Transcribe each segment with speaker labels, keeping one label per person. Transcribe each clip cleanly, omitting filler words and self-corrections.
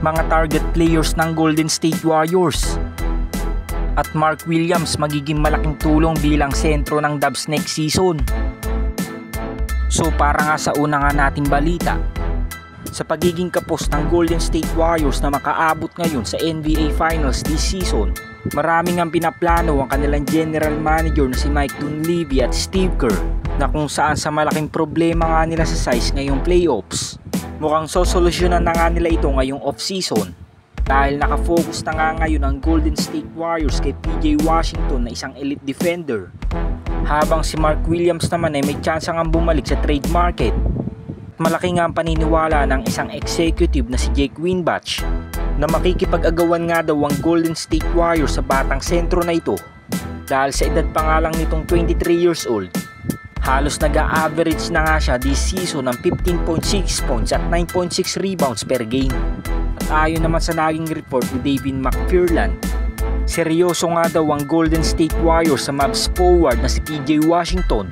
Speaker 1: mga target players ng Golden State Warriors. At Mark Williams magiging malaking tulong bilang sentro ng Dubs next season. So para nga sa una nga nating balita, sa pagiging kapos ng Golden State Warriors na makaabot ngayon sa NBA Finals this season, maraming ang pinaplano ang kanilang general manager na si Mike Dunleavy at Steve Kerr, na kung saan sa malaking problema nga nila sa size ngayong playoffs, mukhang sosolusyonan na nga nila ito ngayong off-season, dahil nakafocus na nga ngayon ang Golden State Warriors kay PJ Washington na isang elite defender, habang si Mark Williams naman ay may chance nga bumalik sa trade market. Malaki nga ang paniniwala ng isang executive na si Jake Winbatch na makikipag-agawan nga daw ang Golden State Warriors sa batang sentro na ito, dahil sa edad pa nga lang nitong 23 years old, halos nag-a-average na nga siya this season ng 15.6 points at 9.6 rebounds per game. At ayon naman sa naging report ni David McFarland, seryoso nga daw ang Golden State Warriors sa Mavs forward na si PJ Washington,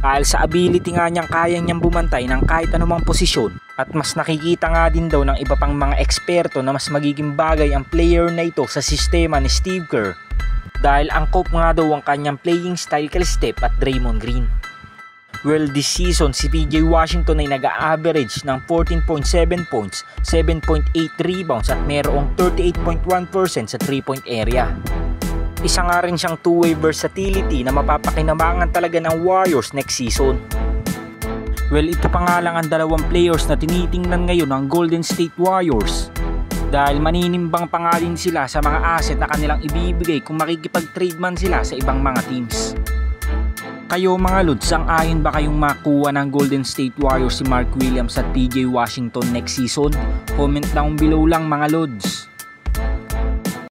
Speaker 1: dahil sa ability nga niyang kaya niyang bumantay ng kahit anumang posisyon, at mas nakikita nga din daw ng iba pang mga eksperto na mas magiging bagay ang player na ito sa sistema ni Steve Kerr, dahil angkop nga daw ang kanyang playing style kay Steph at Draymond Green. Well, this season si PJ Washington ay nag-a-average ng 14.7 points, 7.8 rebounds at mayroong 38.1% sa 3-point area. Isa nga rin siyang two-way versatility na mapapakinabangan talaga ng Warriors next season. Well, ito pa nga lang ang dalawang players na tinitingnan ngayon ng Golden State Warriors, dahil maninimbang pa nga din sila sa mga asset na kanilang ibibigay kung makikipag-trade man sila sa ibang mga teams. Kayo mga Lods, ang ayon ba kayong makuha ng Golden State Warriors si Mark Williams at PJ Washington next season? Comment down below lang mga Lods.